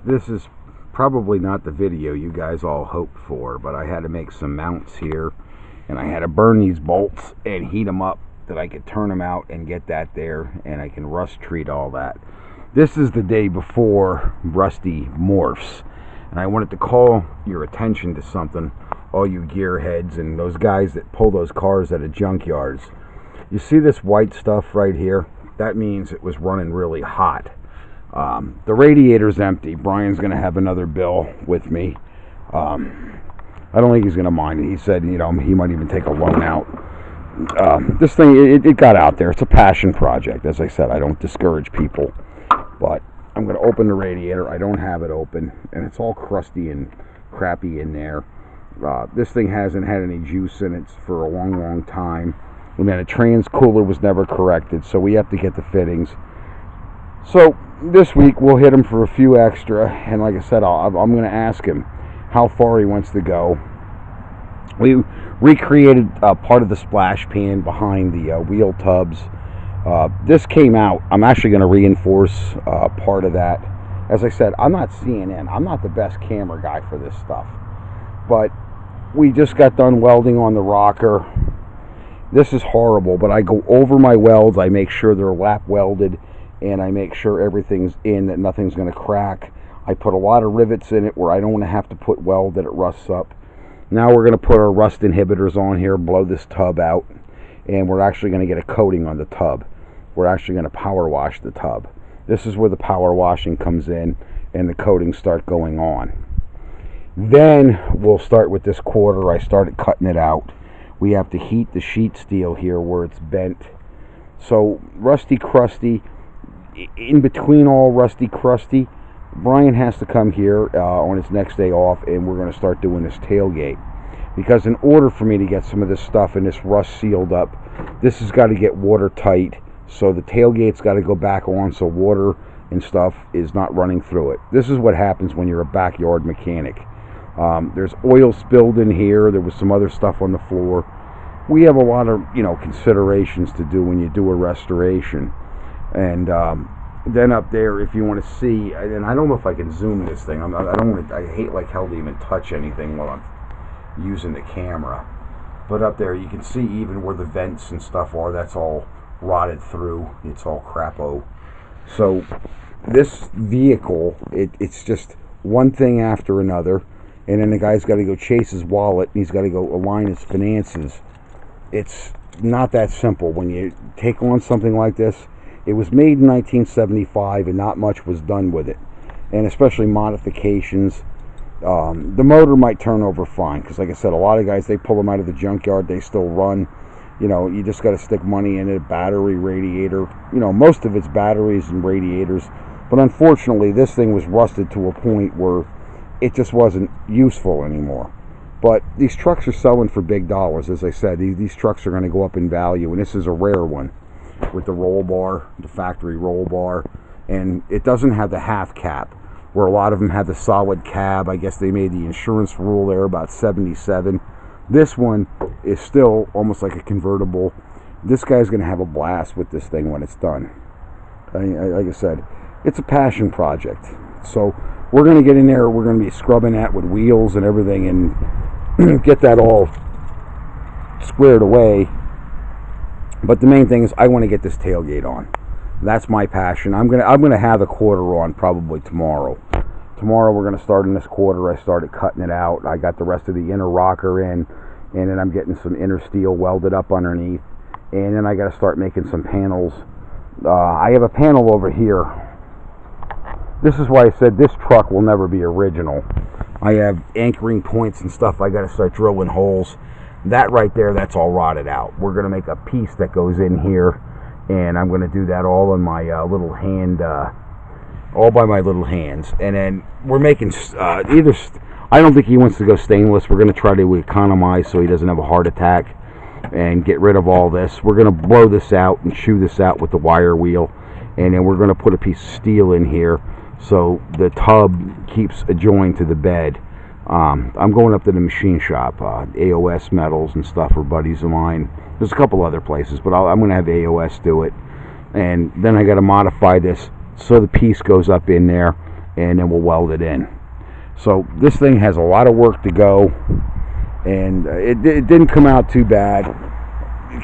This is probably not the video you guys all hoped for, but I had to make some mounts here, and I had to burn these bolts and heat them up that I could turn them out and get that there, and I can rust treat all that. This is the day before Rusty morphs, and I wanted to call your attention to something, all you gearheads and those guys that pull those cars out of junkyards. You see this white stuff right here? That means it was running really hot. The radiator's empty. Brian's going to have another bill with me. I don't think he's going to mind it. He said, you know, he might even take a loan out. This thing, it got out there. It's a passion project. As I said, I don't discourage people. But I'm going to open the radiator. I don't have it open, and it's all crusty and crappy in there. This thing hasn't had any juice in it for a long, long time. And then the trans cooler was never corrected, so we have to get the fittings. So this week we'll hit him for a few extra, and like I said, I'm going to ask him how far he wants to go. We recreated part of the splash pan behind the wheel tubs. This came out. I'm actually going to reinforce part of that. As I said, I'm not CNN. I'm not the best camera guy for this stuff. But we just got done welding on the rocker. This is horrible, but I go over my welds. I make sure they're lap welded, and I make sure everything's in, that nothing's going to crack. I put a lot of rivets in it where I don't want to have to put weld that it rusts up. Now we're going to put our rust inhibitors on here, blow this tub out, and we're actually going to get a coating on the tub. We're actually going to power wash the tub. This is where the power washing comes in and the coatings start going on. Then we'll start with this quarter. I started cutting it out. We have to heat the sheet steel here where it's bent. So rusty crusty, in between all rusty crusty, Brian has to come here on his next day off, and we're going to start doing this tailgate. Because in order for me to get some of this stuff and this rust sealed up, this has got to get watertight. So the tailgate's got to go back on so water and stuff is not running through it. This is what happens when you're a backyard mechanic. There's oil spilled in here. There was some other stuff on the floor. We have a lot of, considerations to do when you do a restoration. And then up there, if you want to see, and I don't know if I can zoom this thing. I hate like hell to even touch anything while I'm using the camera. But up there, you can see even where the vents and stuff are. That's all rotted through. It's all crapo. So this vehicle, it's just one thing after another. And then the guy's got to go chase his wallet, and he's got to go align his finances. It's not that simple. When you take on something like this, it was made in 1975, and not much was done with it. And especially modifications. The motor might turn over fine, because like I said, a lot of guys, they pull them out of the junkyard, they still run. You just got to stick money in it, battery, radiator. Most of it's batteries and radiators. But unfortunately, this thing was rusted to a point where it just wasn't useful anymore. But these trucks are selling for big dollars. As I said, these trucks are going to go up in value, and this is a rare one with the roll bar, the factory roll bar. And it doesn't have the half cap, where a lot of them have the solid cab. I guess they made the insurance rule there about 77. This one is still almost like a convertible. This guy's going to have a blast with this thing when it's done. Like I said, it's a passion project. So we're going to get in there. We're going to be scrubbing that with wheels and everything and get that all squared away. But the main thing is I want to get this tailgate on. That's my passion. I'm gonna have the quarter on probably tomorrow. Tomorrow we're going to start in this quarter. I started cutting it out. I got the rest of the inner rocker in, and then I'm getting some inner steel welded up underneath. And then I got to start making some panels. I have a panel over here. This is why I said this truck will never be original. I have anchoring points and stuff. I got to start drilling holes. That right there, that's all rotted out. We're going to make a piece that goes in here, and I'm going to do that all in my little hand, all by my little hands. And then we're making I don't think he wants to go stainless. We're going to try to economize so he doesn't have a heart attack and get rid of all this. We're going to blow this out and chew this out with the wire wheel, and then we're going to put a piece of steel in here so the tub keeps adjoined to the bed. I'm going up to the machine shop, AOS Metals and stuff for buddies of mine. There's a couple other places, but I'm going to have AOS do it. And then I got to modify this so the piece goes up in there, and then we'll weld it in. So this thing has a lot of work to go, and it didn't come out too bad,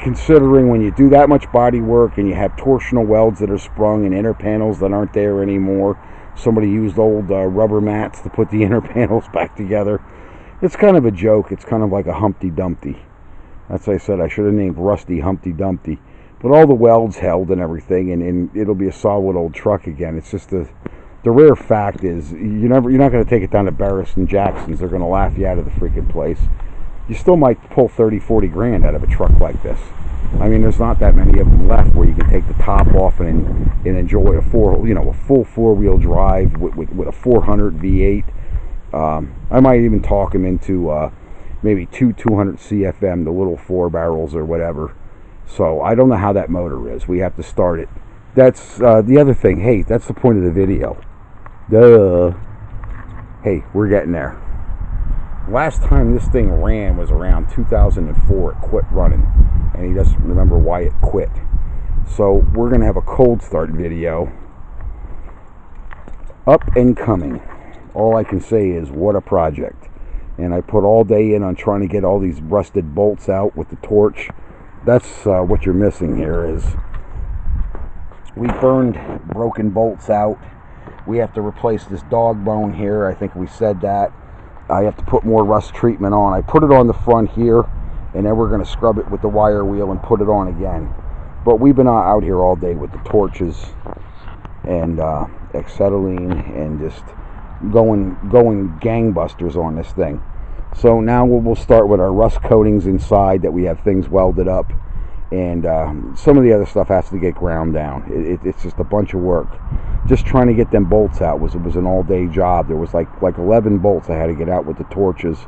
considering when you do that much body work and you have torsional welds that are sprung and inner panels that aren't there anymore. Somebody used old rubber mats to put the inner panels back together. It's kind of a joke. It's kind of like a Humpty Dumpty. That's what I said. I should have named Rusty Humpty Dumpty. But all the welds held and everything, and it'll be a solid old truck again. It's just the rare fact is you're not going to take it down to Barris and Jackson's. They're going to laugh you out of the freaking place. You still might pull 30-40 grand out of a truck like this. I mean, there's not that many of them left where you can take the top off and enjoy a full four-wheel drive with a 400 V8. I might even talk him into maybe 200 CFM, the little 4 barrels or whatever. So I don't know how that motor is. We have to start it. That's the other thing. Hey, that's the point of the video. Duh. Hey, we're getting there. Last time this thing ran was around 2004. It quit running, and he doesn't remember why it quit. So we're going to have a cold start video. Up and coming. All I can say is what a project. And I put all day in on trying to get all these rusted bolts out with the torch. That's what you're missing here is we burned broken bolts out. We have to replace this dog bone here. I think we said that. I have to put more rust treatment on. I put it on the front here, and then we're going to scrub it with the wire wheel and put it on again. But we've been out here all day with the torches and acetylene and just going gangbusters on this thing. So now we'll start with our rust coatings inside that we have things welded up, and some of the other stuff has to get ground down. It's just a bunch of work. Just trying to get them bolts out was an all-day job. There was like 11 bolts I had to get out with the torches.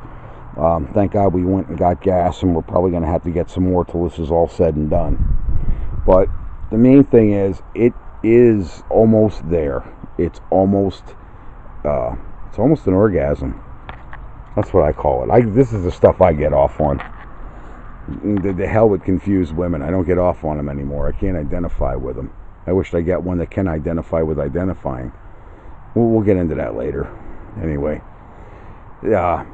Thank God we went and got gas, and we're probably going to have to get some more till this is all said and done. But the main thing is, it is almost there. It's almost an orgasm. That's what I call it. This is the stuff I get off on. The hell with confused women. I don't get off on them anymore. I can't identify with them. I wish I get one that can identify with identifying. We'll get into that later. Anyway, the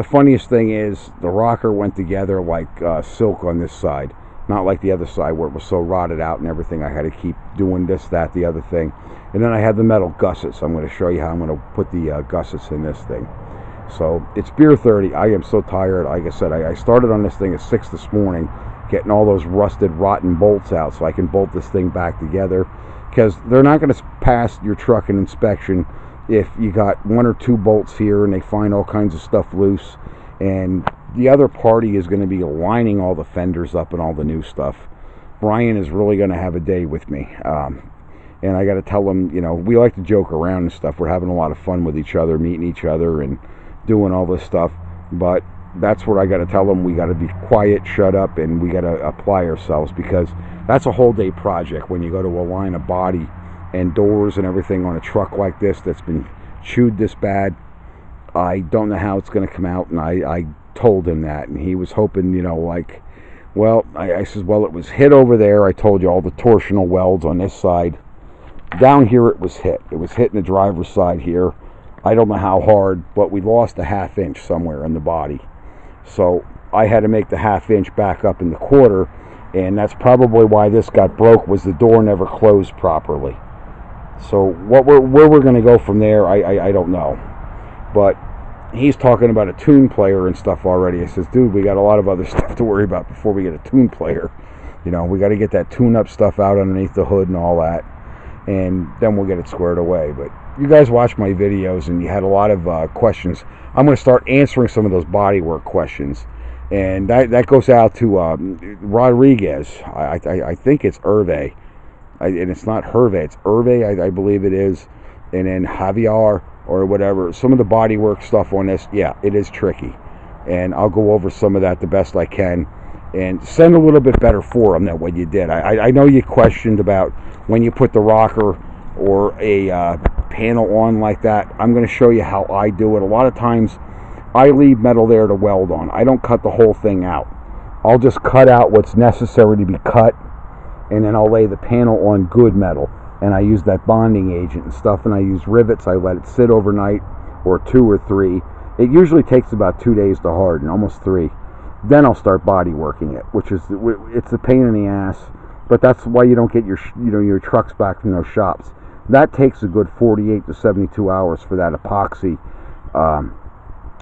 funniest thing is the rocker went together like silk on this side. Not like the other side where it was so rotted out and everything. I had to keep doing this, that, the other thing. And then I had the metal gussets. I'm going to show you how I'm going to put the gussets in this thing. So it's beer 30. I am so tired. Like I said, I started on this thing at 6 this morning, getting all those rusted, rotten bolts out so I can bolt this thing back together. Because they're not going to pass your truck an inspection if you got 1 or 2 bolts here and they find all kinds of stuff loose. And the other party is going to be lining all the fenders up and all the new stuff. Brian is really going to have a day with me. And I got to tell him, we like to joke around and stuff. We're having a lot of fun with each other, meeting each other and doing all this stuff. But that's what I got to tell him. We got to be quiet, shut up, and we got to apply ourselves, because that's a whole day project when you go to align a body and doors and everything on a truck like this that's been chewed this bad. I don't know how it's going to come out, and I told him that, and he was hoping, I says, well, it was hit over there. I told you all the torsional welds on this side. Down here it was hit. It was hit in the driver's side here. I don't know how hard, but we lost a ½ inch somewhere in the body. So I had to make the ½ inch back up in the quarter, and that's probably why this got broke, was the door never closed properly. So where we're going to go from there, I don't know. But he's talking about a tune player and stuff already. I says, dude, we got a lot of other stuff to worry about before we get a tune player. We got to get that tune-up stuff out underneath the hood and all that, and then we'll get it squared away. But you guys watched my videos, and you had a lot of questions. I'm going to start answering some of those bodywork questions, and that goes out to Rodriguez. I think it's Hervé, and it's not Hervé, it's Hervé, I believe it is, and then Javier or whatever. Some of the bodywork stuff on this, yeah, it is tricky, and I'll go over some of that the best I can and send a little bit better for them than what you did. I know you questioned about when you put the rocker or a panel on like that. I'm going to show you how I do it. A lot of times I leave metal there to weld on. I don't cut the whole thing out. I'll just cut out what's necessary to be cut, and then I'll lay the panel on good metal. and I use that bonding agent and stuff, and I use rivets. I let it sit overnight, or 2 or 3. It usually takes about 2 days to harden, almost 3. Then I'll start body working it, which is, it's a pain in the ass, but that's why you don't get your your trucks back from those shops. That takes a good 48 to 72 hours for that epoxy,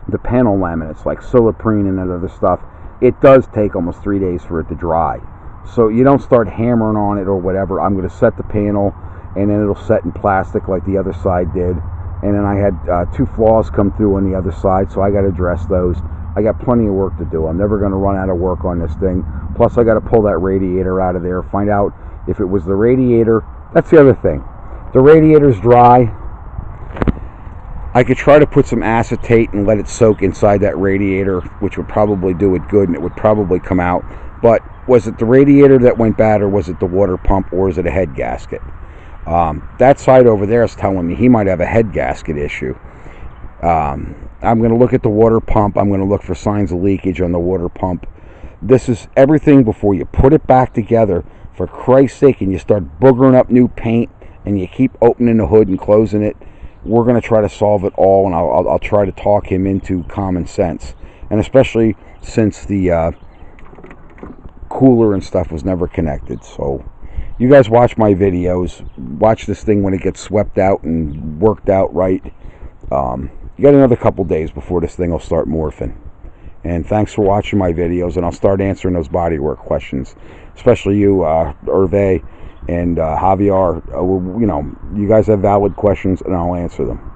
the panel laminates like Silverado and that other stuff. It does take almost 3 days for it to dry. So you don't start hammering on it or whatever. I'm going to set the panel, and then it'll set in plastic like the other side did. And then I had 2 flaws come through on the other side, so I got to address those. I got plenty of work to do. I'm never going to run out of work on this thing. Plus, I got to pull that radiator out of there, find out if it was the radiator. That's the other thing. The radiator's dry. I could try to put some acetate and let it soak inside that radiator, which would probably do it good, and it would probably come out. But was it the radiator that went bad, or was it the water pump, or is it a head gasket? That side over there is telling me he might have a head gasket issue. I'm going to look at the water pump. I'm going to look for signs of leakage on the water pump. This is everything before you put it back together, for Christ's sake, and you start boogering up new paint, and you keep opening the hood and closing it. We're going to try to solve it all, and I'll try to talk him into common sense. And especially since the cooler and stuff was never connected. So you guys watch my videos. Watch this thing when it gets swept out and worked out right. You got another couple days before this thing will start morphing. And thanks for watching my videos, and I'll start answering those bodywork questions. Especially you, Hervé and Javier. You guys have valid questions, and I'll answer them.